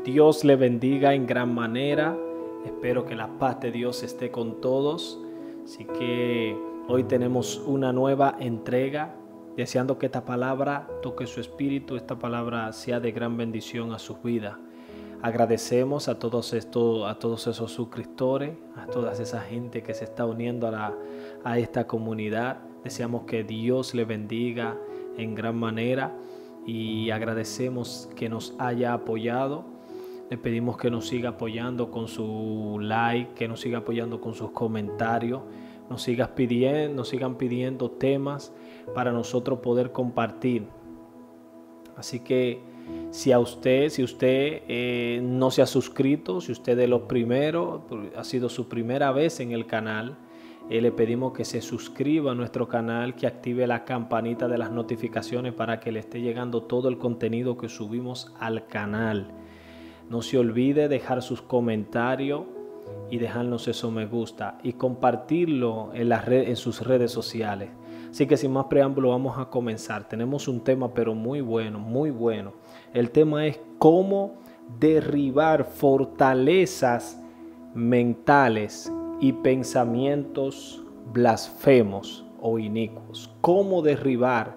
Dios le bendiga en gran manera. Espero que la paz de Dios esté con todos. Así que hoy tenemos una nueva entrega, deseando que esta palabra toque su espíritu, esta palabra sea de gran bendición a sus vidas. Agradecemos a todos esos suscriptores, a toda esa gente que se está uniendo a esta comunidad. Deseamos que Dios le bendiga en gran manera y agradecemos que nos haya apoyado. Le pedimos que nos siga apoyando con su like, que nos siga apoyando con sus comentarios, nos sigan pidiendo temas para nosotros poder compartir. Así que si usted no se ha suscrito, si usted de los primeros, ha sido su primera vez en el canal, le pedimos que se suscriba a nuestro canal, que active la campanita de las notificaciones para que le esté llegando todo el contenido que subimos al canal. No se olvide dejar sus comentarios y dejarnos eso me gusta y compartirlo en sus redes sociales. Así que sin más preámbulo vamos a comenzar. Tenemos un tema pero muy bueno, muy bueno. El tema es cómo derribar fortalezas mentales y pensamientos blasfemos o inicuos. Cómo derribar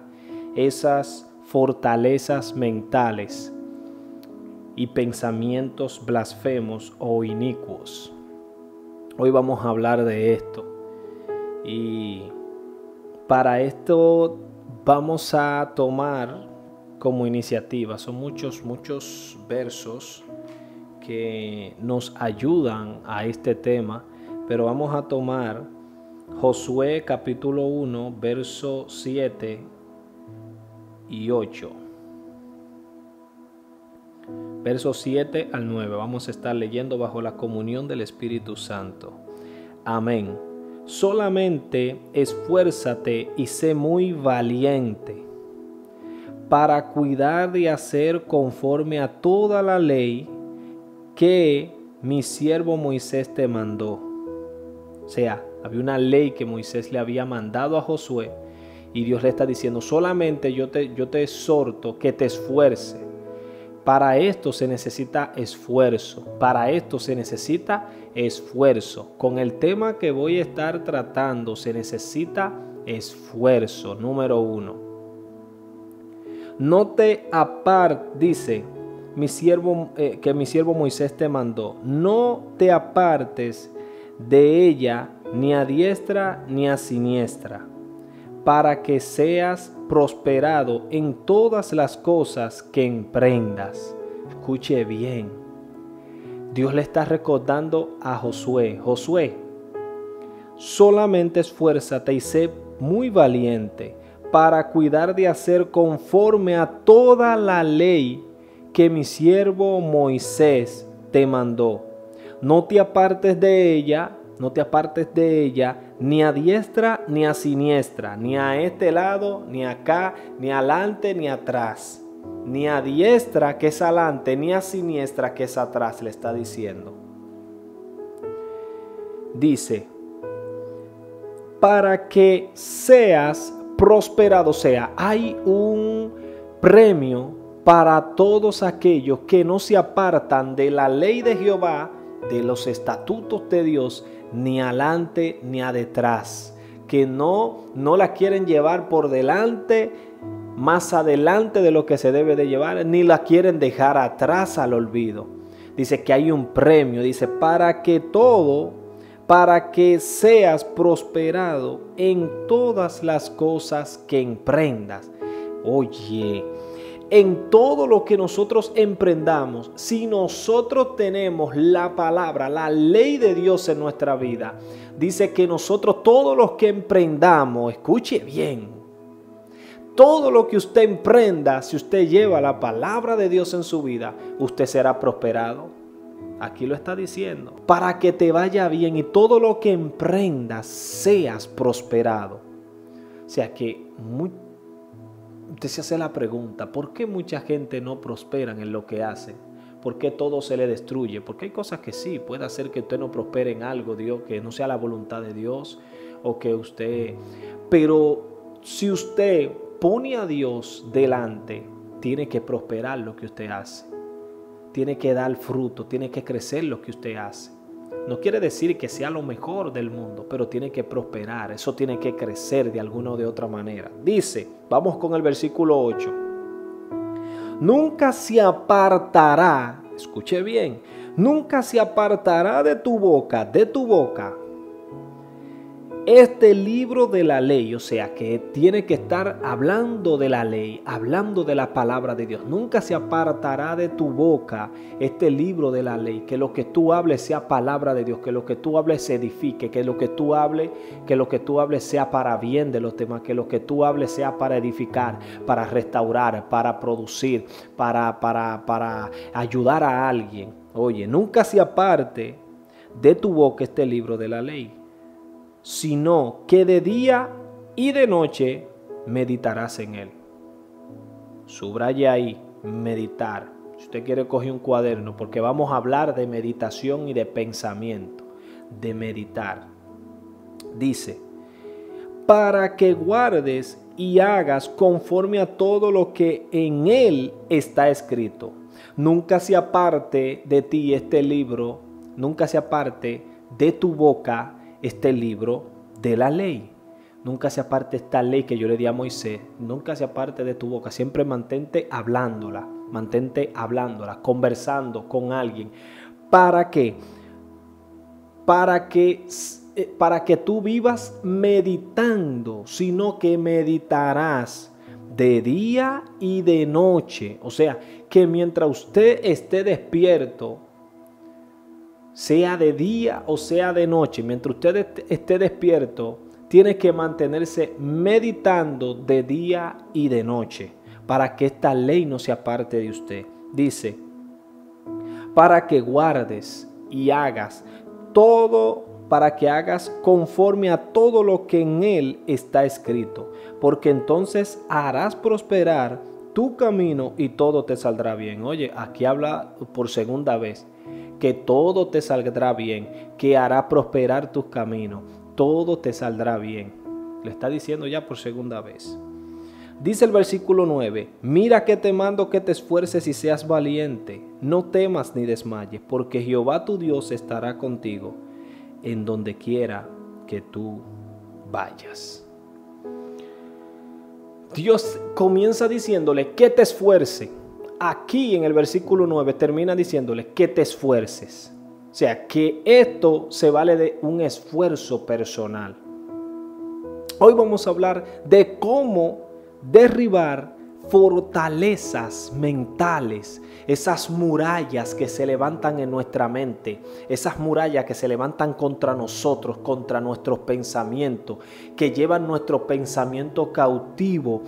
esas fortalezas mentales y pensamientos blasfemos o inicuos. Hoy vamos a hablar de esto y para esto vamos a tomar como iniciativa, son muchos versos que nos ayudan a este tema, pero vamos a tomar Josué capítulo 1, versos 7 y 8. Versos 7 al 9. Vamos a estar leyendo bajo la comunión del Espíritu Santo. Amén. Solamente esfuérzate y sé muy valiente para cuidar de hacer conforme a toda la ley que mi siervo Moisés te mandó. O sea, había una ley que Moisés le había mandado a Josué y Dios le está diciendo, solamente yo te exhorto que te esfuerces. Para esto se necesita esfuerzo, Con el tema que voy a estar tratando se necesita esfuerzo, número 1. No te apartes, dice que mi siervo Moisés te mandó, no te apartes de ella ni a diestra ni a siniestra, para que seas prosperado en todas las cosas que emprendas. Escuche bien. Dios le está recordando a Josué, solamente esfuérzate y sé muy valiente para cuidar de hacer conforme a toda la ley que mi siervo Moisés te mandó. No te apartes de ella, ni a diestra ni a siniestra, ni a este lado, ni acá, ni adelante, ni atrás. Ni a diestra que es adelante, ni a siniestra que es atrás, le está diciendo. Dice, para que seas prosperado. O sea, hay un premio para todos aquellos que no se apartan de la ley de Jehová, de los estatutos de Dios, ni adelante ni a detrás, que no la quieren llevar por delante, más adelante de lo que se debe de llevar, ni la quieren dejar atrás al olvido. Dice que hay un premio, dice para que seas prosperado en todas las cosas que emprendas. Oye, en todo lo que nosotros emprendamos, si nosotros tenemos la palabra, la ley de Dios en nuestra vida, dice que nosotros todo lo que emprendamos, escuche bien, todo lo que usted emprenda, si usted lleva la palabra de Dios en su vida, usted será prosperado. Aquí lo está diciendo, para que te vaya bien y todo lo que emprendas seas prosperado. O sea que usted se hace la pregunta, ¿por qué mucha gente no prospera en lo que hace? ¿Por qué todo se le destruye? Porque hay cosas que sí, puede hacer que usted no prospere en algo, Dios, que no sea la voluntad de Dios, o que usted... Pero si usted pone a Dios delante, tiene que prosperar lo que usted hace. tiene que dar fruto, tiene que crecer lo que usted hace. No quiere decir que sea lo mejor del mundo, pero tiene que prosperar, eso tiene que crecer de alguna o de otra manera. Dice, vamos con el versículo 8. Nunca se apartará, escuche bien, nunca se apartará de tu boca, este libro de la ley, o sea que tiene que estar hablando de la ley, hablando de la palabra de Dios. Nunca se apartará de tu boca este libro de la ley, que lo que tú hables sea palabra de Dios, que lo que tú hables se edifique, que lo que tú hables sea para bien de los demás, que lo que tú hables sea para edificar, para restaurar, para producir, para ayudar a alguien. Oye, nunca se aparte de tu boca este libro de la ley, sino que de día y de noche meditarás en él. Subraya ahí, meditar. Si usted quiere, coge un cuaderno, porque vamos a hablar de meditación y de pensamiento, de meditar. Dice, para que guardes y hagas conforme a todo lo que en él está escrito. Nunca se aparte de ti este libro, nunca se aparte de tu boca este libro de la ley. Nunca se aparte esta ley que yo le di a Moisés. Nunca se aparte de tu boca. Siempre mantente hablándola, conversando con alguien. ¿Para qué? Para que tú vivas meditando, sino que meditarás de día y de noche. O sea, que mientras usted esté despierto, sea de día o sea de noche, mientras usted esté despierto, tiene que mantenerse meditando de día y de noche para que esta ley no se aparte de usted. Dice, para que guardes y hagas todo, para que hagas conforme a todo lo que en él está escrito, porque entonces harás prosperar tu camino y todo te saldrá bien. Oye, aquí habla por segunda vez que todo te saldrá bien, que hará prosperar tus caminos, todo te saldrá bien. Le está diciendo ya por segunda vez. Dice el versículo 9, mira que te mando que te esfuerces y seas valiente, no temas ni desmayes, porque Jehová tu Dios estará contigo en donde quiera que tú vayas. Dios comienza diciéndole que te esfuerce. Aquí en el versículo 9 termina diciéndole que te esfuerces. O sea, que esto se vale de un esfuerzo personal. Hoy vamos a hablar de cómo derribar fortalezas mentales, esas murallas que se levantan en nuestra mente, esas murallas que se levantan contra nosotros, contra nuestros pensamientos, que llevan nuestro pensamiento cautivo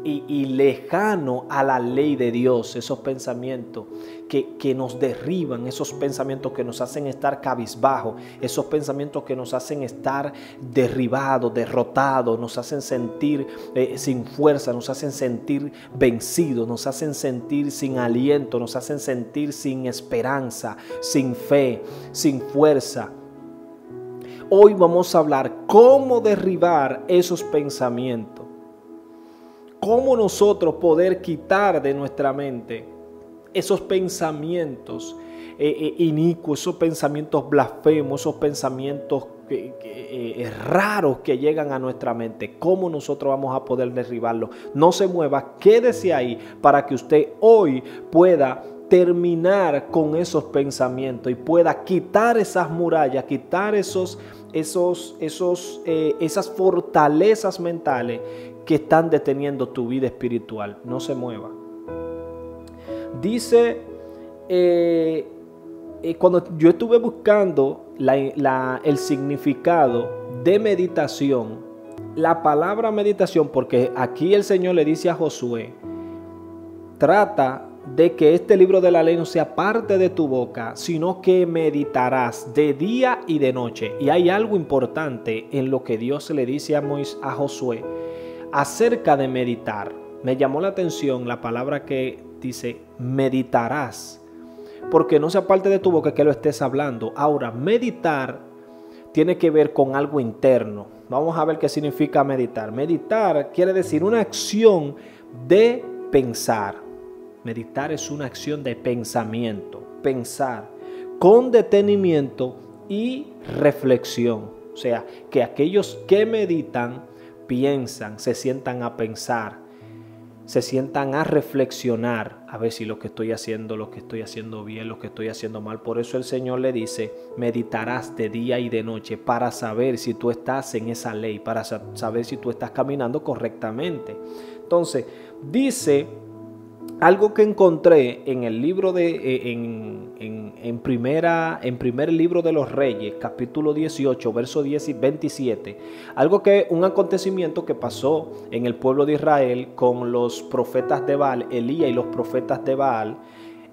y lejano a la ley de Dios. Esos pensamientos que nos derriban, esos pensamientos que nos hacen estar cabizbajos, esos pensamientos que nos hacen estar derribados, derrotados, nos hacen sentir sin fuerza, nos hacen sentir vencidos, nos hacen sentir sin aliento, nos hacen sentir sin esperanza, sin fe, sin fuerza. Hoy vamos a hablar cómo derribar esos pensamientos. Cómo nosotros poder quitar de nuestra mente esos pensamientos inicuos, esos pensamientos blasfemos, esos pensamientos raros que llegan a nuestra mente. Cómo nosotros vamos a poder derribarlos. No se mueva, quédese ahí para que usted hoy pueda terminar con esos pensamientos y pueda quitar esas murallas, quitar esas fortalezas mentales que están deteniendo tu vida espiritual. No se mueva. Dice, cuando yo estuve buscando el significado de meditación, la palabra meditación, porque aquí el Señor le dice a Josué, trata de que este libro de la ley no sea parte de tu boca, sino que meditarás de día y de noche. Y hay algo importante en lo que Dios le dice a Josué acerca de meditar. Me llamó la atención la palabra que dice meditarás, porque no sea parte de tu boca que lo estés hablando. Ahora, meditar tiene que ver con algo interno. Vamos a ver qué significa meditar. Meditar quiere decir una acción de pensar. Meditar es una acción de pensamiento. pensar con detenimiento y reflexión. O sea, que aquellos que meditan, piensan, se sientan a pensar, se sientan a reflexionar, a ver si lo que estoy haciendo bien, lo que estoy haciendo mal. Por eso el Señor le dice, meditarás de día y de noche para saber si tú estás en esa ley, para saber si tú estás caminando correctamente. Entonces, dice algo que encontré en el libro en primer libro de los Reyes, capítulo 18, verso 10 y 27. Un acontecimiento que pasó en el pueblo de Israel con los profetas de Baal, Elías y los profetas de Baal.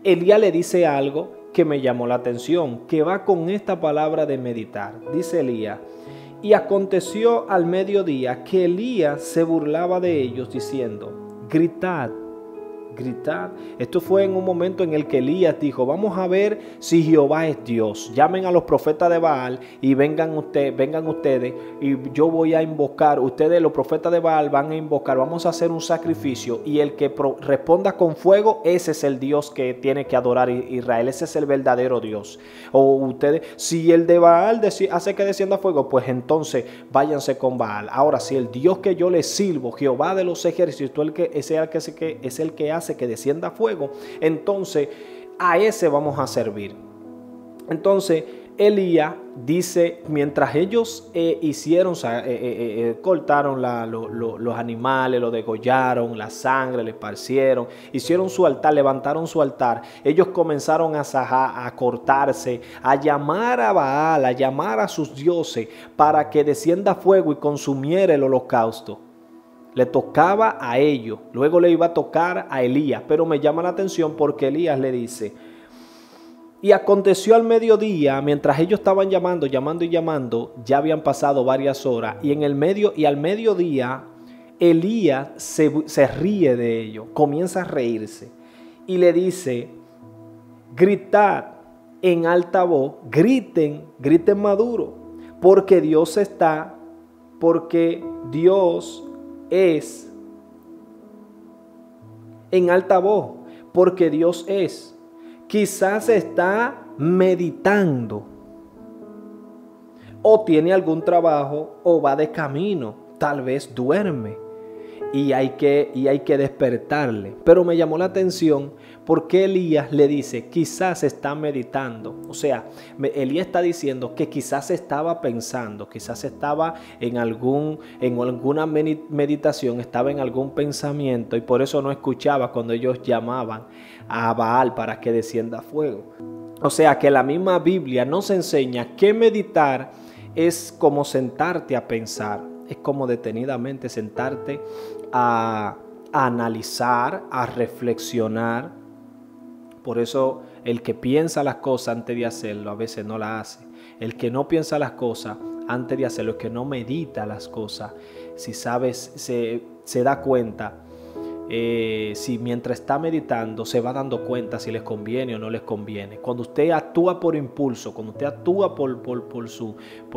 Elías le dice algo que me llamó la atención, que va con esta palabra de meditar. Dice Elías: y aconteció al mediodía que Elías se burlaba de ellos diciendo, gritad. Esto fue en un momento en el que Elías dijo, vamos a ver si Jehová es Dios. Llamen a los profetas de Baal y vengan ustedes y yo voy a invocar. Ustedes, los profetas de Baal, van a invocar. Vamos a hacer un sacrificio y el que responda con fuego, ese es el Dios que tiene que adorar Israel. Ese es el verdadero Dios. O ustedes, si el de Baal hace que descienda fuego, pues entonces váyanse con Baal. Ahora, si el Dios que yo les sirvo, Jehová de los ejércitos, es el que hace que descienda fuego, entonces a ese vamos a servir. Entonces Elías dice, mientras ellos cortaron los animales, lo degollaron, la sangre le esparcieron, hicieron su altar, levantaron su altar, ellos comenzaron a cortarse, a llamar a Baal, a llamar a sus dioses para que descienda fuego y consumiera el holocausto. Le tocaba a ellos, luego le iba a tocar a Elías, pero me llama la atención porque Elías le dice, y aconteció al mediodía, mientras ellos estaban llamando, ya habían pasado varias horas, y al mediodía Elías se ríe de ellos, comienza a reírse, y le dice, gritad en alta voz, griten maduro, porque Dios es en alta voz, porque Dios es. Quizás está meditando, o tiene algún trabajo, o va de camino, tal vez duerme, y hay que despertarle. Pero me llamó la atención porque Elías le dice, quizás está meditando. O sea, Elías está diciendo que quizás estaba pensando, quizás estaba en alguna meditación, estaba en algún pensamiento y por eso no escuchaba cuando ellos llamaban a Baal para que descienda fuego. O sea que la misma Biblia nos enseña que meditar es como sentarte a pensar, es como detenidamente sentarte a analizar, a reflexionar. Por eso el que piensa las cosas antes de hacerlo a veces no las hace. El que no piensa las cosas antes de hacerlo, el que no medita las cosas, si sabes, se da cuenta. Si mientras está meditando se va dando cuenta si les conviene o no les conviene. Cuando usted actúa por impulso, cuando usted actúa por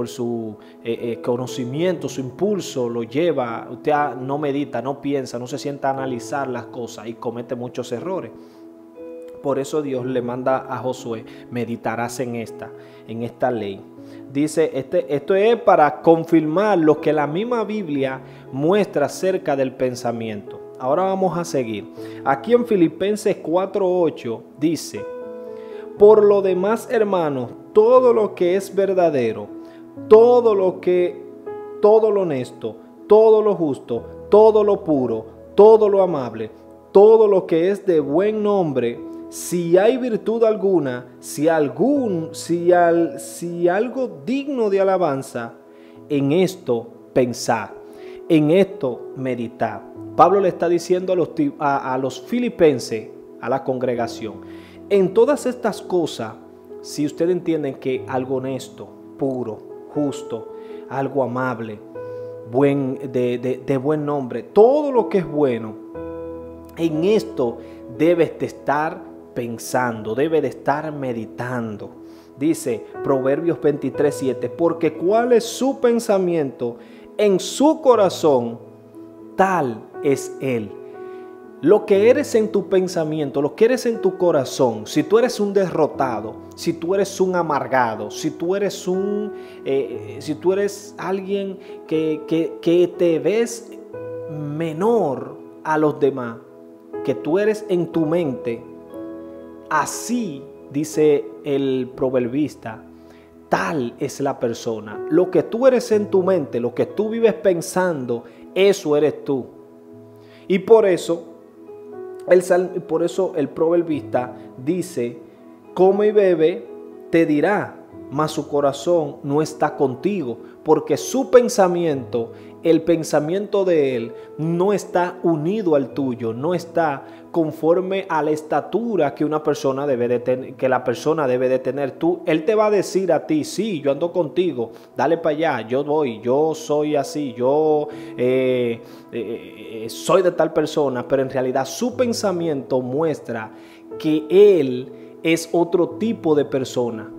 su conocimiento, su impulso lo lleva, usted no medita, no piensa, no se sienta a analizar las cosas y comete muchos errores. Por eso Dios le manda a Josué, meditarás en esta ley. Dice, esto es para confirmar lo que la misma Biblia muestra acerca del pensamiento. Ahora vamos a seguir. Aquí en Filipenses 4:8 dice, por lo demás, hermanos, todo lo que es verdadero, todo lo honesto, todo lo justo, todo lo puro, todo lo amable, todo lo que es de buen nombre, si hay virtud alguna, si algo digno de alabanza, en esto pensad, en esto meditad. Pablo le está diciendo a los filipenses, a la congregación, en todas estas cosas, si ustedes entienden que algo honesto, puro, justo, algo amable, de buen nombre, todo lo que es bueno, en esto debes de estar pensando, debe de estar meditando. Dice Proverbios 23:7, porque cuál es su pensamiento en su corazón, tal es él. lo que eres en tu pensamiento, lo que eres en tu corazón, si tú eres un derrotado, si tú eres un amargado, si tú eres alguien que te ves menor a los demás, que tú eres en tu mente, así dice el proverbista, tal es la persona. Lo que tú eres en tu mente, lo que tú vives pensando, eso eres tú. Y por eso el proverbista dice, come y bebe, te dirá, mas su corazón no está contigo, porque su pensamiento, el pensamiento de él, no está unido al tuyo, no está conforme a la estatura que una persona debe de tener, que la persona debe de tener. Él te va a decir a ti, sí, yo ando contigo, dale para allá, yo voy, yo soy así, yo soy de tal persona, pero en realidad su pensamiento muestra que él es otro tipo de persona.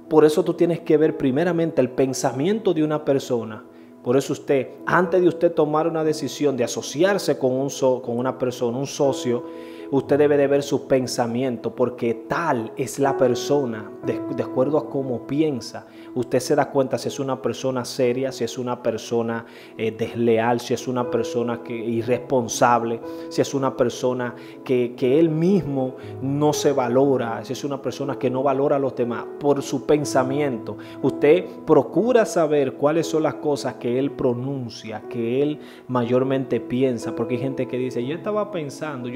Por eso tú tienes que ver primeramente el pensamiento de una persona. Por eso usted, antes de usted tomar una decisión de asociarse con una persona, un socio, usted debe de ver su pensamiento, porque tal es la persona, de acuerdo a cómo piensa. Usted se da cuenta si es una persona seria, si es una persona desleal, si es una persona irresponsable, si es una persona que él mismo no se valora, si es una persona que no valora a los demás por su pensamiento. Usted procura saber cuáles son las cosas que él pronuncia, que él mayormente piensa, porque hay gente que dice, yo estaba pensando,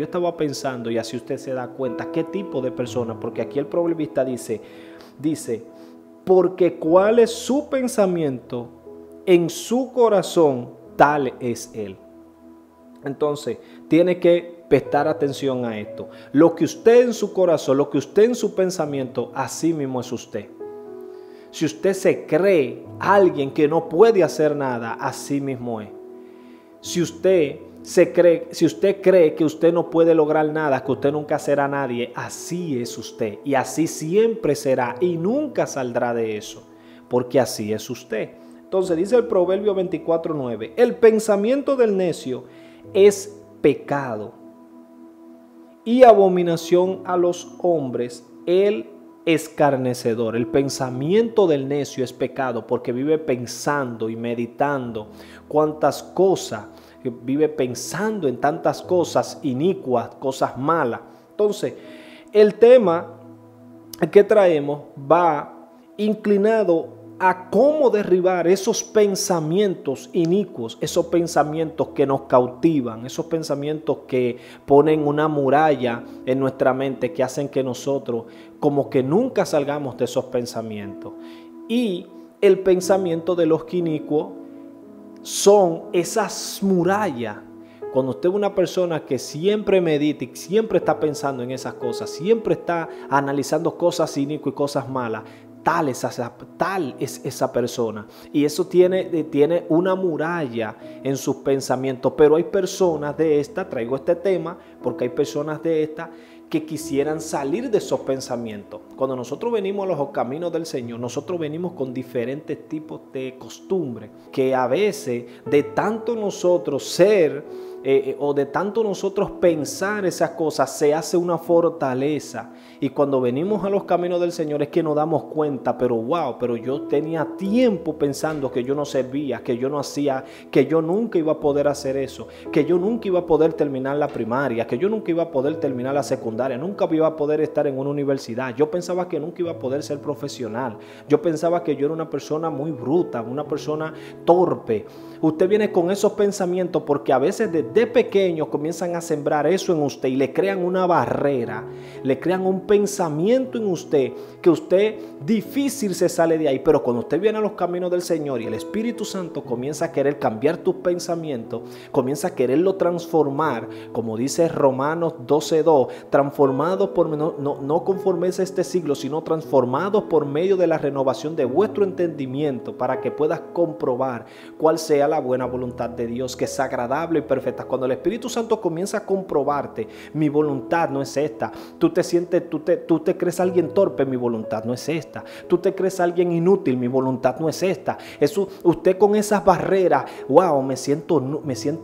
y así usted se da cuenta qué tipo de persona, porque aquí el proverbista dice, porque cuál es su pensamiento en su corazón, tal es él. Entonces, tiene que prestar atención a esto. Lo que usted en su corazón, lo que usted en su pensamiento, así mismo es usted. Si usted se cree alguien que no puede hacer nada, así mismo es. Si usted cree que usted no puede lograr nada, que usted nunca será nadie, así es usted. Y así siempre será y nunca saldrá de eso, porque así es usted. Entonces dice el Proverbio 24:9, el pensamiento del necio es pecado y abominación a los hombres el escarnecedor. El pensamiento del necio es pecado porque vive pensando y meditando cuántas cosas, vive pensando en tantas cosas inicuas, cosas malas. Entonces, el tema que traemos va inclinado a cómo derribar esos pensamientos inicuos, esos pensamientos que nos cautivan, esos pensamientos que ponen una muralla en nuestra mente, que hacen que nosotros como que nunca salgamos de esos pensamientos. Y el pensamiento de los inicuos son esas murallas. Cuando usted es una persona que siempre medita y siempre está pensando en esas cosas, siempre está analizando cosas inicuas y cosas malas, tal es esa persona. Y eso tiene una muralla en sus pensamientos. Pero hay personas de esta, traigo este tema, porque hay personas de esta que quisieran salir de esos pensamientos. Cuando nosotros venimos a los caminos del Señor, nosotros venimos con diferentes tipos de costumbres, que a veces de tanto nosotros o de tanto nosotros pensar esas cosas, se hace una fortaleza. Y cuando venimos a los caminos del Señor es que nos damos cuenta, pero yo tenía tiempo pensando que yo no servía, que yo no hacía, que yo nunca iba a poder hacer eso, que yo nunca iba a poder terminar la primaria, que yo nunca iba a poder terminar la secundaria, nunca iba a poder estar en una universidad. Yo pensaba que nunca iba a poder ser profesional. Yo pensaba que yo era una persona muy bruta, una persona torpe. Usted viene con esos pensamientos porque a veces desde pequeño comienzan a sembrar eso en usted y le crean una barrera, le crean un pensamiento en usted que usted difícil se sale de ahí. Pero cuando usted viene a los caminos del Señor y el Espíritu Santo comienza a querer cambiar tus pensamientos, comienza a quererlo transformar, como dice Romanos 12:2, transformado por no conformes a este siglos, sino transformados por medio de la renovación de vuestro entendimiento, para que puedas comprobar cuál sea la buena voluntad de Dios, que es agradable y perfecta. Cuando el Espíritu Santo comienza a comprobarte, mi voluntad no es esta. Tú te crees alguien torpe, mi voluntad no es esta. Tú te crees alguien inútil, mi voluntad no es esta. Eso, usted con esas barreras, wow, me siento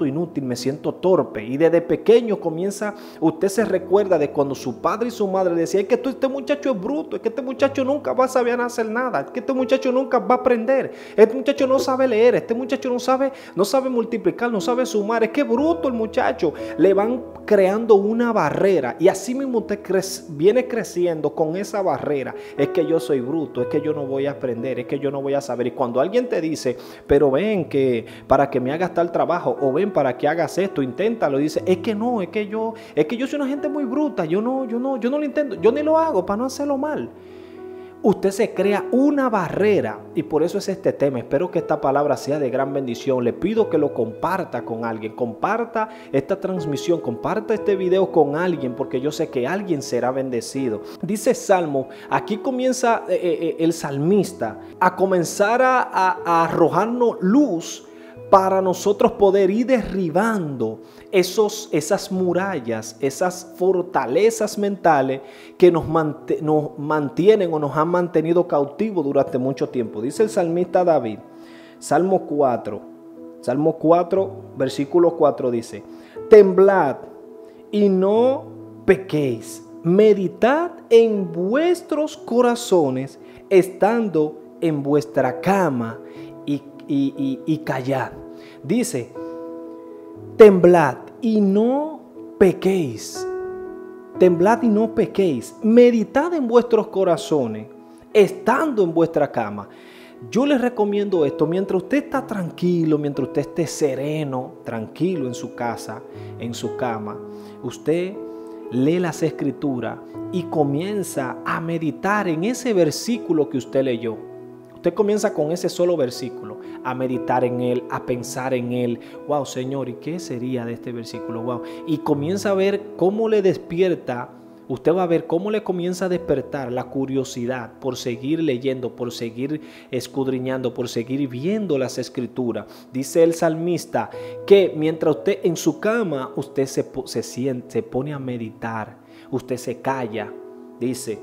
inútil, me siento torpe. Y desde pequeño comienza, usted se recuerda de cuando su padre y su madre decían: es que este muchacho es bruto, es que este muchacho nunca va a saber hacer nada, es que este muchacho nunca va a aprender, este muchacho no sabe leer, este muchacho no sabe multiplicar, no sabe sumar, es que es bruto el muchacho. Le van creando una barrera, y así mismo usted viene creciendo con esa barrera. Es que yo soy bruto, es que yo no voy a aprender, es que yo no voy a saber. Y cuando alguien te dice: pero ven que para que me hagas tal trabajo, o ven para que hagas esto, inténtalo, dice: es que no, es que yo soy una gente muy bruta, yo no lo intento, yo ni lo hago para no hacerlo mal. Usted se crea una barrera, y por eso es este tema. Espero que esta palabra sea de gran bendición. Le pido que lo comparta con alguien, comparta esta transmisión, comparta este video con alguien, porque yo sé que alguien será bendecido. Dice Salmo, aquí comienza el salmista a comenzar a arrojarnos luz para nosotros poder ir derribando esas murallas, esas fortalezas mentales que nos mantienen o nos han mantenido cautivos durante mucho tiempo. Dice el salmista David, Salmo 4, versículo 4 dice: temblad y no pequéis, meditad en vuestros corazones, estando en vuestra cama, y callad. Dice: temblad y no pequéis. Temblad y no pequéis. Meditad en vuestros corazones, estando en vuestra cama. Yo les recomiendo esto: mientras usted está tranquilo, mientras usted esté sereno, tranquilo en su casa, en su cama, usted lee las escrituras y comienza a meditar en ese versículo que usted leyó. Usted comienza con ese solo versículo, a meditar en él, a pensar en él. Wow, Señor, ¿y qué sería de este versículo? Wow. Y comienza a ver cómo le despierta. Usted va a ver cómo le comienza a despertar la curiosidad por seguir leyendo, por seguir escudriñando, por seguir viendo las escrituras. Dice el salmista que mientras usted en su cama, usted se pone a meditar, usted se calla, dice,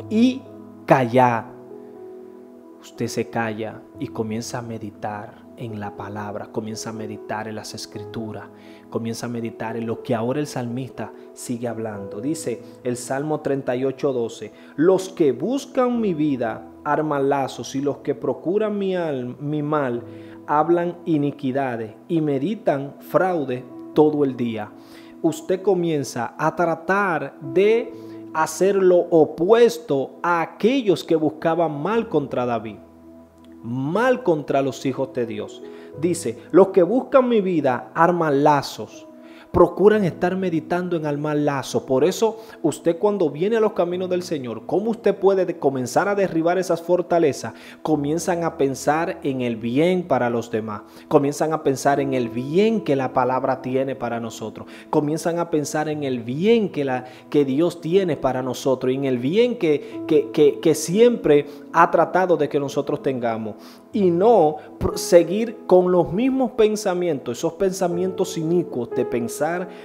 y callad. Usted se calla y comienza a meditar en la palabra, comienza a meditar en las escrituras, comienza a meditar en lo que ahora el salmista sigue hablando. Dice el Salmo 38:12: los que buscan mi vida arman lazos, y los que procuran mi mal hablan iniquidades y meditan fraude todo el día. Usted comienza a tratar de hacer lo opuesto a aquellos que buscaban mal contra David, mal contra los hijos de Dios. Dice: los que buscan mi vida arman lazos, procuran estar meditando en armar lazos. Por eso usted, cuando viene a los caminos del Señor, ¿cómo usted puede comenzar a derribar esas fortalezas? Comienzan a pensar en el bien para los demás, comienzan a pensar en el bien que la palabra tiene para nosotros, comienzan a pensar en el bien que Dios tiene para nosotros, y en el bien que siempre ha tratado de que nosotros tengamos, y no seguir con los mismos pensamientos, esos pensamientos inicuos de pensar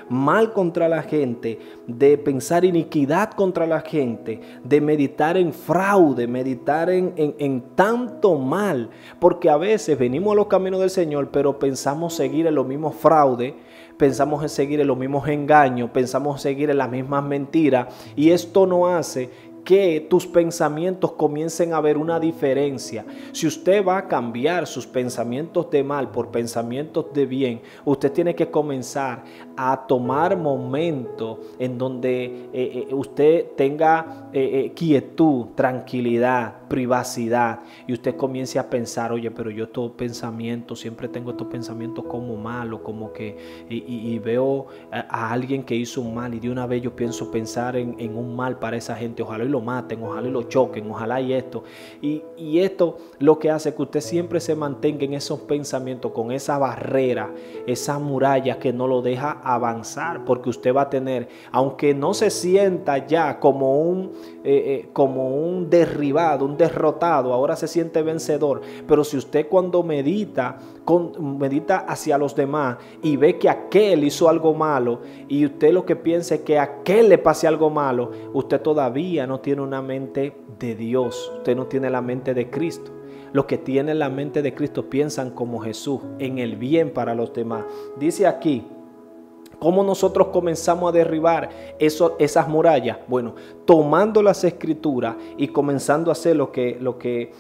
mal contra la gente, de pensar iniquidad contra la gente, de meditar en fraude, meditar en tanto mal, porque a veces venimos a los caminos del Señor, pero pensamos seguir en los mismos fraudes, pensamos en seguir en los mismos engaños, pensamos en seguir en las mismas mentiras, y esto no hace que tus pensamientos comiencen a ver una diferencia. Si usted va a cambiar sus pensamientos de mal por pensamientos de bien, usted tiene que comenzar a tomar momentos en donde usted tenga quietud, tranquilidad, privacidad y usted comience a pensar, oye, pero yo estos pensamientos, siempre tengo estos pensamientos como malos, como que, y veo a alguien que hizo un mal y de una vez yo pienso pensar en un mal para esa gente, ojalá y lo maten, ojalá y lo choquen, ojalá y esto. Y esto lo que hace que usted siempre se mantenga en esos pensamientos, con esa barrera, esa muralla que no lo deja avanzar, porque usted va a tener, aunque no se sienta ya como un derribado, un derrotado, ahora se siente vencedor, pero si usted cuando medita hacia los demás y ve que aquel hizo algo malo y usted lo que piensa es que a aquel le pase algo malo, usted todavía no tiene una mente de Dios, usted no tiene la mente de Cristo. Los que tienen la mente de Cristo piensan como Jesús, en el bien para los demás. Dice aquí, ¿cómo nosotros comenzamos a derribar esas murallas? Bueno, tomando las escrituras y comenzando a hacer lo que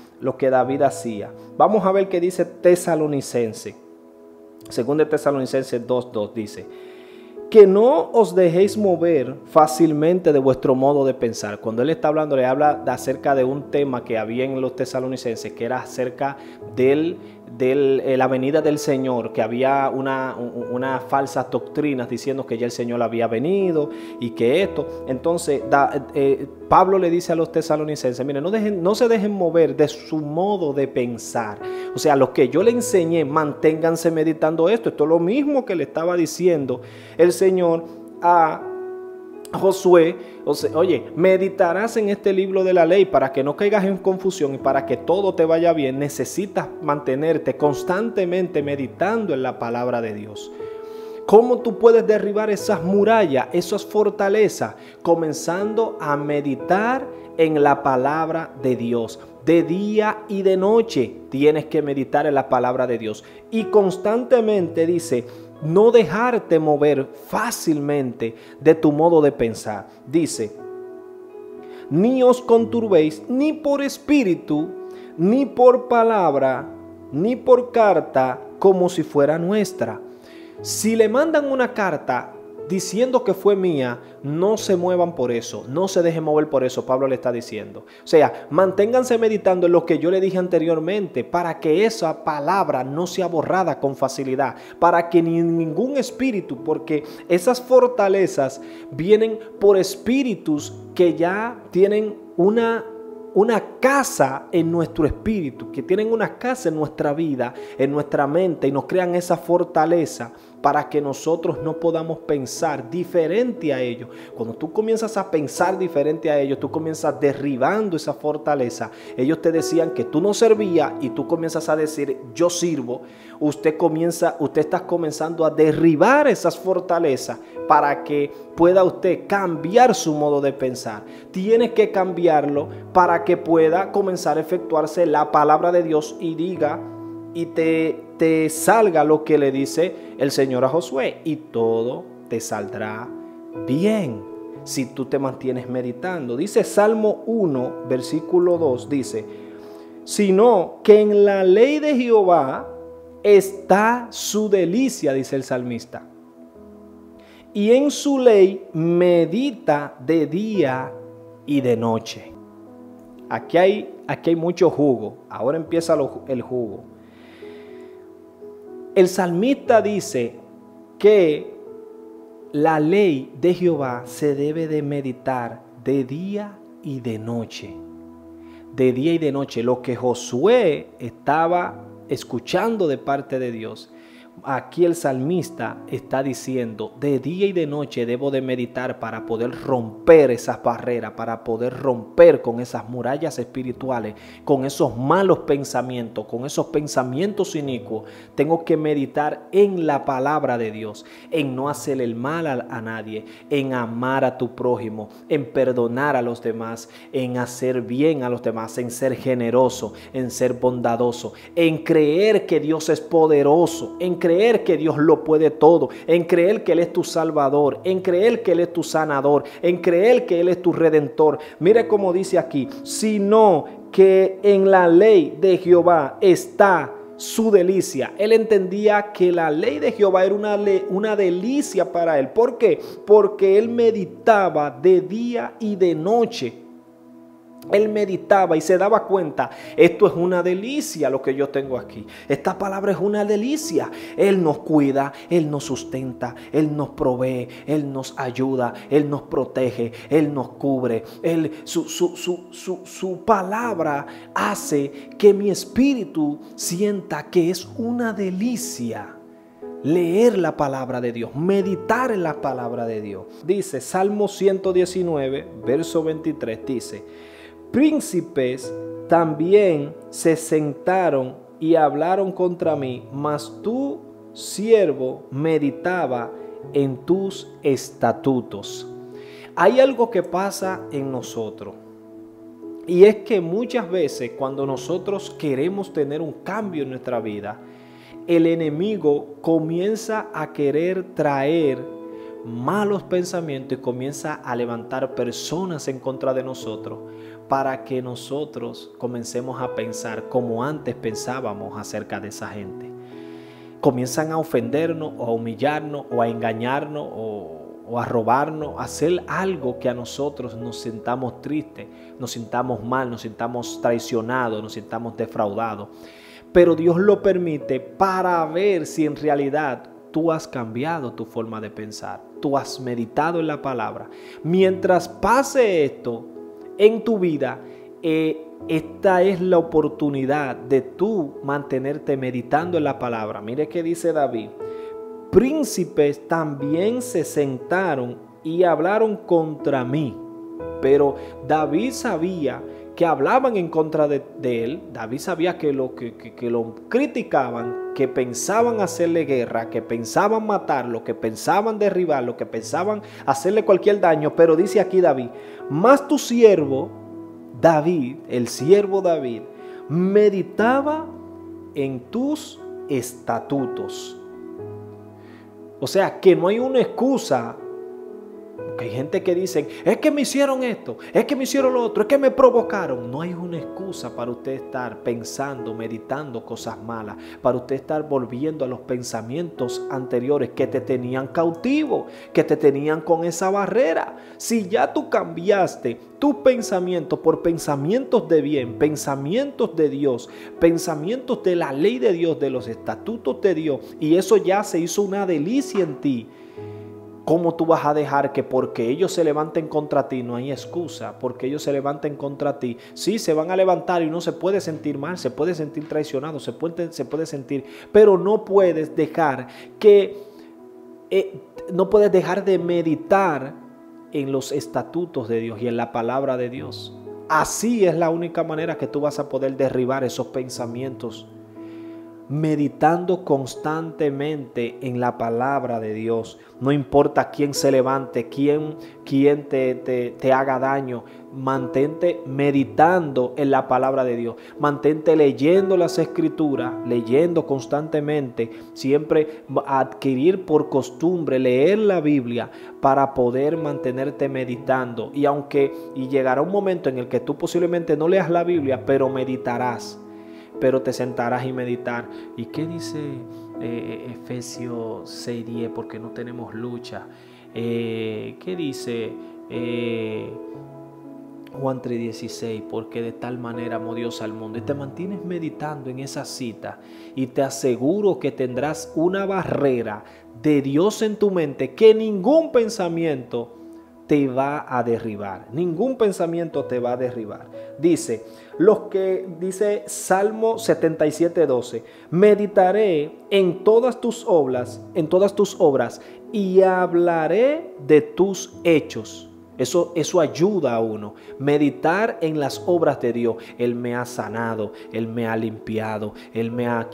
David hacía. Vamos a ver qué dice Tesalonicense. Según de Tesalonicenses 2:2 dice, que no os dejéis mover fácilmente de vuestro modo de pensar. Cuando él está hablando, le habla acerca de un tema que había en los tesalonicenses, que era acerca de la venida del Señor, que había una falsas doctrinas diciendo que ya el Señor había venido y que esto. Entonces Pablo le dice a los tesalonicenses, miren, no se dejen mover de su modo de pensar. O sea, lo que yo le enseñé, manténganse meditando esto. Esto es lo mismo que le estaba diciendo el Señor a Josué. O sea, oye, meditarás en este libro de la ley para que no caigas en confusión y para que todo te vaya bien. Necesitas mantenerte constantemente meditando en la palabra de Dios. ¿Cómo tú puedes derribar esas murallas, esas fortalezas? Comenzando a meditar en la palabra de Dios. De día y de noche tienes que meditar en la palabra de Dios. Y constantemente dice, no dejarte mover fácilmente de tu modo de pensar. Dice, ni os conturbéis ni por espíritu, ni por palabra, ni por carta, como si fuera nuestra. Si le mandan una carta diciendo que fue mía, no se muevan por eso, no se dejen mover por eso, Pablo le está diciendo. O sea, manténganse meditando en lo que yo le dije anteriormente, para que esa palabra no sea borrada con facilidad, para que ni ningún espíritu, porque esas fortalezas vienen por espíritus que ya tienen una casa en nuestro espíritu, que tienen una casa en nuestra vida, en nuestra mente, y nos crean esa fortaleza para que nosotros no podamos pensar diferente a ellos. Cuando tú comienzas a pensar diferente a ellos, tú comienzas derribando esa fortaleza. Ellos te decían que tú no servías y tú comienzas a decir yo sirvo. Usted está comenzando a derribar esas fortalezas para que pueda usted cambiar su modo de pensar. Tienes que cambiarlo para que pueda comenzar a efectuarse la palabra de Dios y diga y te salga lo que le dice el Señor a Josué, y todo te saldrá bien si tú te mantienes meditando. Dice Salmo 1, versículo 2, dice, sino que en la ley de Jehová está su delicia, dice el salmista, y en su ley medita de día y de noche. Aquí hay mucho jugo. Ahora empieza el jugo. El salmista dice que la ley de Jehová se debe de meditar de día y de noche. De día y de noche. Lo que Josué estaba escuchando de parte de Dios. Aquí el salmista está diciendo, de día y de noche debo de meditar para poder romper esas barreras, para poder romper con esas murallas espirituales, con esos malos pensamientos, con esos pensamientos inicuos. Tengo que meditar en la palabra de Dios, en no hacer el mal a nadie, en amar a tu prójimo, en perdonar a los demás, en hacer bien a los demás, en ser generoso, en ser bondadoso, en creer que Dios es poderoso, en creer que Dios lo puede todo, en creer que Él es tu Salvador, en creer que Él es tu sanador, en creer que Él es tu Redentor. Mire cómo dice aquí, sino que en la ley de Jehová está su delicia. Él entendía que la ley de Jehová era una delicia para él. ¿Por qué? Porque él meditaba de día y de noche. Él meditaba y se daba cuenta, esto es una delicia lo que yo tengo aquí. Esta palabra es una delicia. Él nos cuida, Él nos sustenta, Él nos provee, Él nos ayuda, Él nos protege, Él nos cubre. Su palabra hace que mi espíritu sienta que es una delicia leer la palabra de Dios, meditar en la palabra de Dios. Dice Salmo 119, verso 23, dice: príncipes también se sentaron y hablaron contra mí, mas tu siervo meditaba en tus estatutos. Hay algo que pasa en nosotros, y es que muchas veces cuando nosotros queremos tener un cambio en nuestra vida, el enemigo comienza a querer traer malos pensamientos y comienza a levantar personas en contra de nosotros para que nosotros comencemos a pensar como antes pensábamos acerca de esa gente. Comienzan a ofendernos o a humillarnos o a engañarnos o a robarnos, a hacer algo que a nosotros nos sintamos tristes, nos sintamos mal, nos sintamos traicionados, nos sintamos defraudados. Pero Dios lo permite para ver si en realidad tú has cambiado tu forma de pensar, tú has meditado en la palabra. Mientras pase esto en tu vida, esta es la oportunidad de tú mantenerte meditando en la palabra. Mire qué dice David: príncipes también se sentaron y hablaron contra mí. Pero David sabía que hablaban en contra de él. David sabía que lo criticaban, que pensaban hacerle guerra, que pensaban matarlo, que pensaban derribarlo, que pensaban hacerle cualquier daño. Pero dice aquí David: mas tu siervo David, el siervo David, meditaba en tus estatutos. O sea, que no hay una excusa. Porque hay gente que dice: es que me hicieron esto, es que me hicieron lo otro, es que me provocaron. No hay una excusa para usted estar pensando, meditando cosas malas, para usted estar volviendo a los pensamientos anteriores que te tenían cautivo, que te tenían con esa barrera. Si ya tú cambiaste tus pensamientos por pensamientos de bien, pensamientos de Dios, pensamientos de la ley de Dios, de los estatutos de Dios, y eso ya se hizo una delicia en ti, ¿cómo tú vas a dejar que porque ellos se levanten contra ti? No hay excusa. Porque ellos se levanten contra ti, sí, se van a levantar y uno se puede sentir mal, se puede sentir traicionado, se puede sentir, pero no puedes dejar no puedes dejar de meditar en los estatutos de Dios y en la palabra de Dios. Así es la única manera que tú vas a poder derribar esos pensamientos, meditando constantemente en la palabra de Dios. No importa quién se levante, quién te haga daño, mantente meditando en la palabra de Dios. Mantente leyendo las escrituras, leyendo constantemente, siempre adquirir por costumbre leer la Biblia para poder mantenerte meditando. Y llegará un momento en el que tú posiblemente no leas la Biblia, pero meditarás. Pero te sentarás y meditar. ¿Y qué dice Efesios 6:10? Porque no tenemos lucha. ¿Qué dice Juan 3:16? Porque de tal manera amó Dios al mundo. Y te mantienes meditando en esa cita, y te aseguro que tendrás una barrera de Dios en tu mente que ningún pensamiento te va a derribar. Ningún pensamiento te va a derribar. Dice Salmo 77:12: meditaré en todas tus obras, y hablaré de tus hechos. Eso ayuda a uno. Meditar en las obras de Dios. Él me ha sanado, Él me ha limpiado,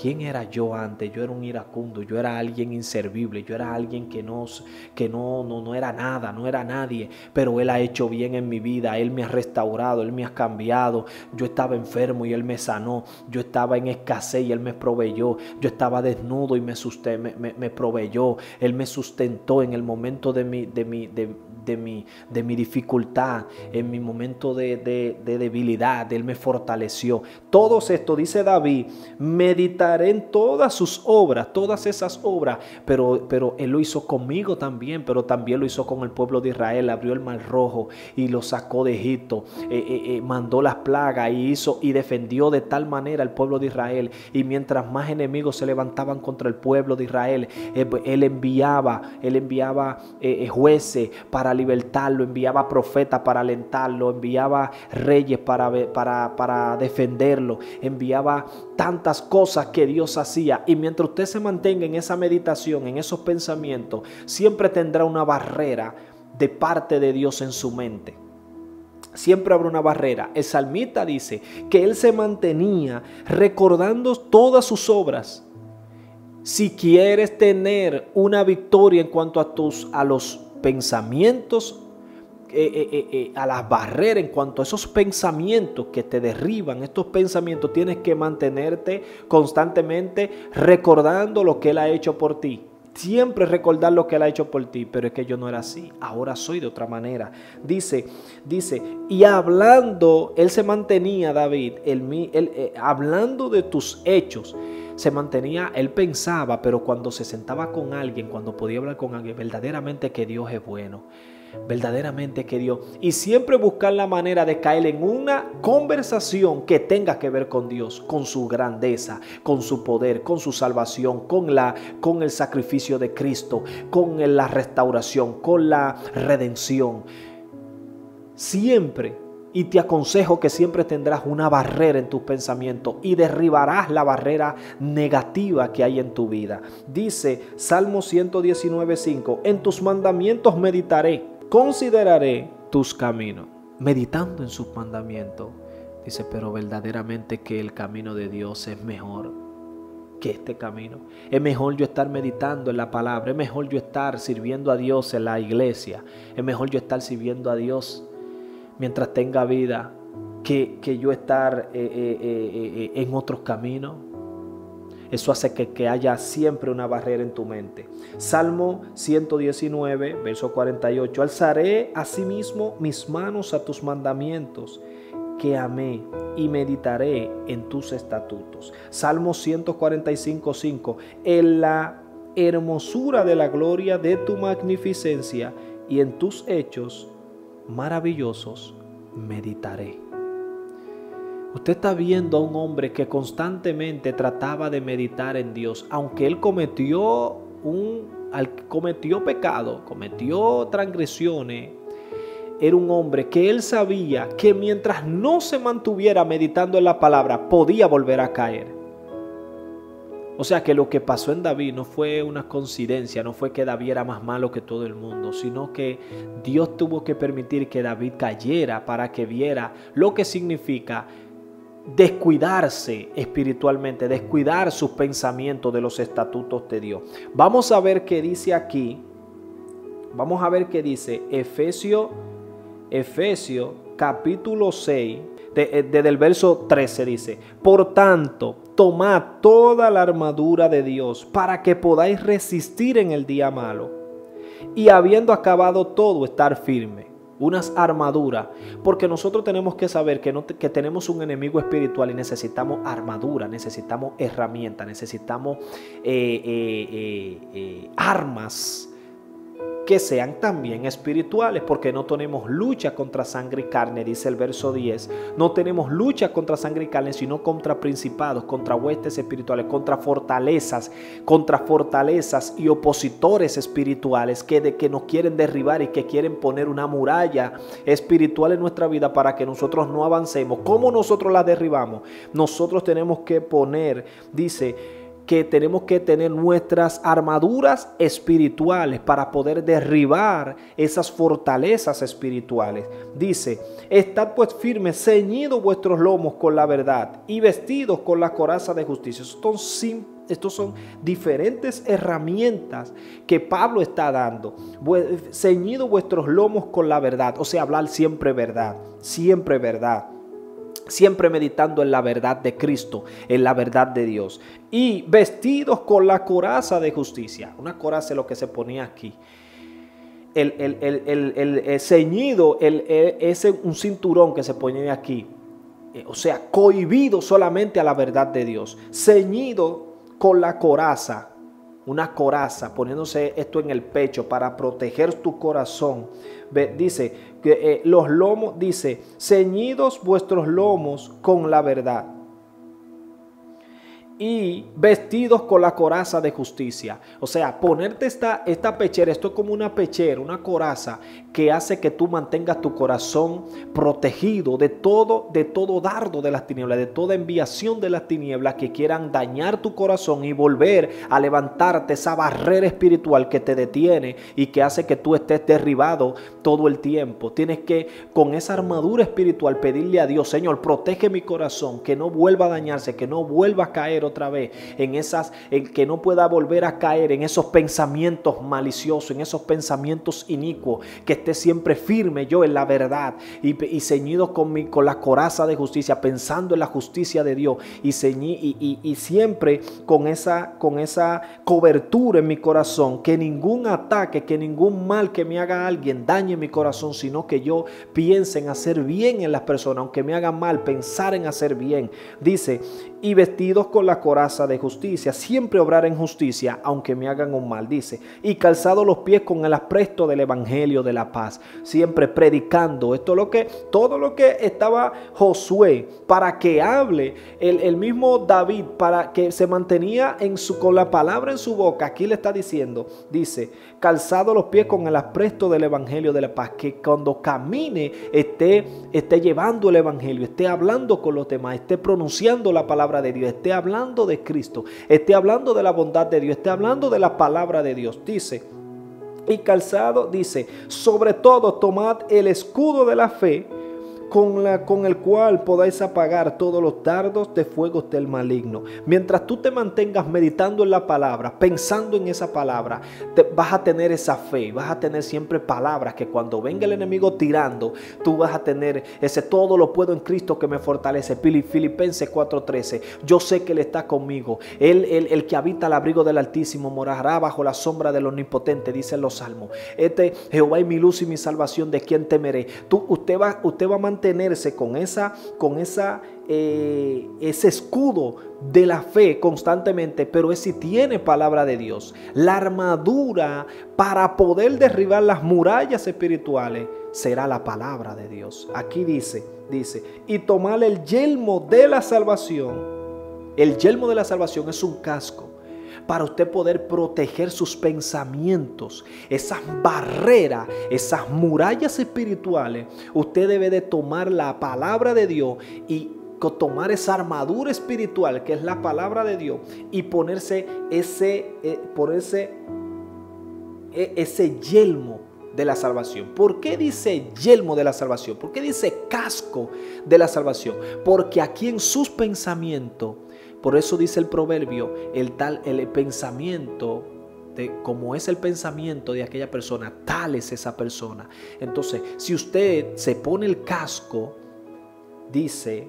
¿quién era yo antes? Yo era un iracundo, yo era alguien inservible, yo era alguien que no era nada, no era nadie, pero Él ha hecho bien en mi vida, Él me ha restaurado, Él me ha cambiado. Yo estaba enfermo y Él me sanó, yo estaba en escasez y Él me proveyó, yo estaba desnudo y me proveyó, Él me sustentó en el momento de de mi dificultad, en mi momento de debilidad. Él me fortaleció. Todo esto, dice David, meditaré en todas sus obras, todas esas obras, pero Él lo hizo conmigo también, pero también lo hizo con el pueblo de Israel. Abrió el Mar Rojo y lo sacó de Egipto, mandó las plagas y defendió de tal manera al pueblo de Israel. Y mientras más enemigos se levantaban contra el pueblo de Israel, Él enviaba jueces para libertarlo, enviaba profetas para alentarlo, enviaba reyes para defenderlo, enviaba tantas cosas que Dios hacía. Y mientras usted se mantenga en esa meditación, en esos pensamientos, siempre tendrá una barrera de parte de Dios en su mente. Siempre habrá una barrera. El salmista dice que él se mantenía recordando todas sus obras. Si quieres tener una victoria en cuanto a los pensamientos, a las barreras, en cuanto a esos pensamientos que te derriban, estos pensamientos, tienes que mantenerte constantemente recordando lo que Él ha hecho por ti. Siempre recordar lo que Él ha hecho por ti. Pero es que yo no era así, ahora soy de otra manera. Dice, y hablando, él se mantenía, David, hablando de tus hechos, se mantenía, él pensaba, pero cuando se sentaba con alguien, cuando podía hablar con alguien, verdaderamente que Dios es bueno. Verdaderamente que Dios, y siempre buscar la manera de caer en una conversación que tenga que ver con Dios, con su grandeza, con su poder, con su salvación, con el sacrificio de Cristo, con la restauración, con la redención. Siempre, y te aconsejo que siempre tendrás una barrera en tus pensamientos y derribarás la barrera negativa que hay en tu vida. Dice Salmo 119:5, en tus mandamientos meditaré, consideraré tus caminos. Meditando en sus mandamientos. Dice, pero verdaderamente que el camino de Dios es mejor que este camino. Es mejor yo estar meditando en la palabra. Es mejor yo estar sirviendo a Dios en la iglesia. Es mejor yo estar sirviendo a Dios mientras tenga vida que yo estar en otros caminos. Eso hace que haya siempre una barrera en tu mente. Salmo 119, verso 48. Alzaré asimismo mis manos a tus mandamientos que amé y meditaré en tus estatutos. Salmo 145:5. En la hermosura de la gloria de tu magnificencia y en tus hechos maravillosos meditaré. Usted está viendo a un hombre que constantemente trataba de meditar en Dios, aunque él cometió pecado, cometió transgresiones. Era un hombre que él sabía que mientras no se mantuviera meditando en la palabra, podía volver a caer. O sea que lo que pasó en David no fue una coincidencia, no fue que David era más malo que todo el mundo, sino que Dios tuvo que permitir que David cayera para que viera lo que significa descuidarse espiritualmente, descuidar sus pensamientos de los estatutos de Dios. Vamos a ver qué dice aquí. Vamos a ver qué dice Efesios capítulo 6, desde el verso 13 dice: por tanto, tomad toda la armadura de Dios para que podáis resistir en el día malo y habiendo acabado todo, estar firme. Unas armaduras, porque nosotros tenemos que saber que tenemos un enemigo espiritual y necesitamos armadura, necesitamos herramientas, necesitamos armas que sean también espirituales, porque no tenemos lucha contra sangre y carne, dice el verso 10. No tenemos lucha contra sangre y carne, sino contra principados, contra huestes espirituales, contra fortalezas y opositores espirituales que nos quieren derribar y que quieren poner una muralla espiritual en nuestra vida para que nosotros no avancemos. ¿Cómo nosotros la derribamos? Nosotros tenemos que poner, dice, que tenemos que tener nuestras armaduras espirituales para poder derribar esas fortalezas espirituales. Dice: estad pues firmes, ceñidos vuestros lomos con la verdad y vestidos con la coraza de justicia. Estos son diferentes herramientas que Pablo está dando. Ceñidos vuestros lomos con la verdad, o sea, hablar siempre verdad, siempre verdad. Siempre meditando en la verdad de Cristo, en la verdad de Dios. Y vestidos con la coraza de justicia. Una coraza es lo que se ponía aquí. el ceñido, ese un cinturón que se pone aquí. O sea, cohibido solamente a la verdad de Dios. Ceñido con la coraza. Una coraza, poniéndose esto en el pecho para proteger tu corazón. Dice que los lomos, dice, ceñidos vuestros lomos con la verdad y vestidos con la coraza de justicia. O sea, ponerte esta pechera, esto es como una pechera, una coraza que hace que tú mantengas tu corazón protegido de todo dardo de las tinieblas, de toda enviación de las tinieblas que quieran dañar tu corazón y volver a levantarte esa barrera espiritual que te detiene y que hace que tú estés derribado todo el tiempo. Tienes que, con esa armadura espiritual, pedirle a Dios: Señor, protege mi corazón, que no vuelva a dañarse, que no vuelva a caer otra vez en que no pueda volver a caer en esos pensamientos maliciosos, en esos pensamientos inicuos, que esté siempre firme yo en la verdad y ceñido con la coraza de justicia, pensando en la justicia de Dios y siempre con esa cobertura en mi corazón, que ningún ataque, que ningún mal que me haga alguien dañe mi corazón, sino que yo piense en hacer bien en las personas, aunque me hagan mal, pensar en hacer bien. Dice: y vestidos con la coraza de justicia, siempre obrar en justicia, aunque me hagan un mal. Dice: y calzados los pies con el apresto del evangelio de la paz, siempre predicando. Todo lo que estaba Josué para que hable, el mismo David, para que se mantenía con la palabra en su boca. Aquí le está diciendo, dice: calzados los pies con el apresto del evangelio de la paz, que cuando camine esté llevando el evangelio, esté hablando con los demás, esté pronunciando la palabra de Dios, esté hablando de Cristo, esté hablando de la bondad de Dios, esté hablando de la palabra de Dios. Dice: y calzado, dice, sobre todo tomad el escudo de la fe, con el cual podáis apagar todos los dardos de fuego del maligno. Mientras tú te mantengas meditando en la palabra, pensando en esa palabra, vas a tener esa fe, vas a tener siempre palabras que cuando venga el enemigo tirando, tú vas a tener ese todo lo puedo en Cristo que me fortalece. Filipenses 4:13. Yo sé que Él está conmigo. El que habita al abrigo del Altísimo morará bajo la sombra del Omnipotente, dicen los salmos. Jehová es mi luz y mi salvación, ¿de quién temeré? Usted va a mantenerse con ese escudo de la fe constantemente, pero es si tiene palabra de Dios. La armadura para poder derribar las murallas espirituales será la palabra de Dios. Aquí dice, y tomar el yelmo de la salvación. El yelmo de la salvación es un casco para usted poder proteger sus pensamientos, esas barreras, esas murallas espirituales. Usted debe de tomar la palabra de Dios y tomar esa armadura espiritual que es la palabra de Dios y ponerse ese yelmo de la salvación. ¿Por qué dice yelmo de la salvación? ¿Por qué dice casco de la salvación? Porque aquí en sus pensamientos, por eso dice el proverbio, el pensamiento, como es el pensamiento de aquella persona, tal es esa persona. Entonces, si usted se pone el casco, dice,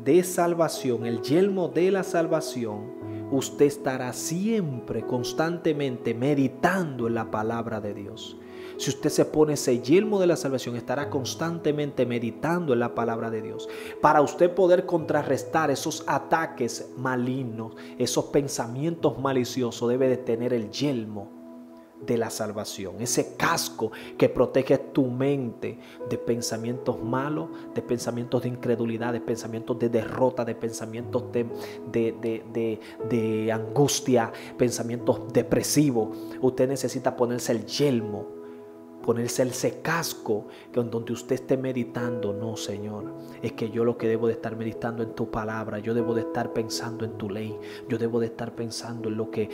de salvación, el yelmo de la salvación, usted estará siempre, constantemente meditando en la palabra de Dios. Si usted se pone ese yelmo de la salvación, estará constantemente meditando en la palabra de Dios. Para usted poder contrarrestar esos ataques malignos, esos pensamientos maliciosos, debe de tener el yelmo de la salvación, ese casco que protege tu mente de pensamientos malos, de pensamientos de incredulidad, de pensamientos de derrota, de pensamientos de angustia, pensamientos depresivos. Usted necesita ponerse el yelmo, ponerse ese casco, que donde usted esté meditando. No, Señor, es que yo lo que debo de estar meditando en tu palabra, yo debo de estar pensando en tu ley, yo debo de estar pensando en lo que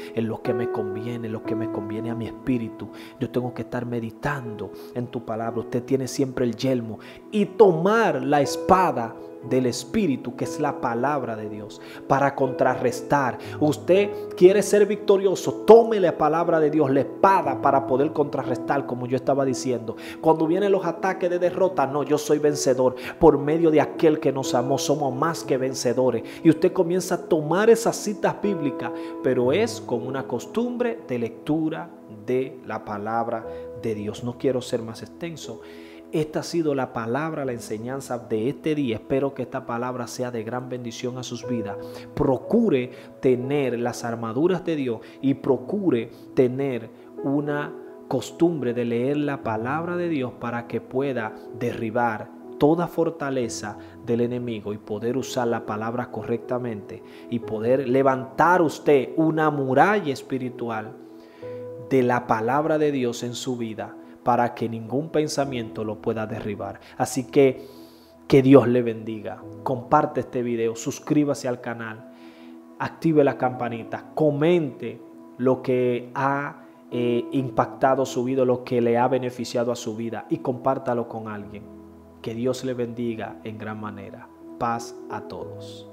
me conviene, en lo que me conviene a mi espíritu. Yo tengo que estar meditando en tu palabra. Usted tiene siempre el yelmo y tomar la espada del Espíritu, que es la palabra de Dios, para contrarrestar. Usted quiere ser victorioso, tome la palabra de Dios, la espada, para poder contrarrestar, como yo estaba diciendo. Cuando vienen los ataques de derrota, no, yo soy vencedor. Por medio de aquel que nos amó, somos más que vencedores. Y usted comienza a tomar esas citas bíblicas, pero es con una costumbre de lectura de la palabra de Dios. No quiero ser más extenso. Esta ha sido la palabra, la enseñanza de este día. Espero que esta palabra sea de gran bendición a sus vidas. Procure tener las armaduras de Dios y procure tener una costumbre de leer la palabra de Dios para que pueda derribar toda fortaleza del enemigo y poder usar la palabra correctamente y poder levantar usted una muralla espiritual de la palabra de Dios en su vida, para que ningún pensamiento lo pueda derribar. Así que Dios le bendiga. Comparte este video, suscríbase al canal, active la campanita, comente lo que ha impactado su vida, lo que le ha beneficiado a su vida, y compártalo con alguien. Que Dios le bendiga en gran manera. Paz a todos.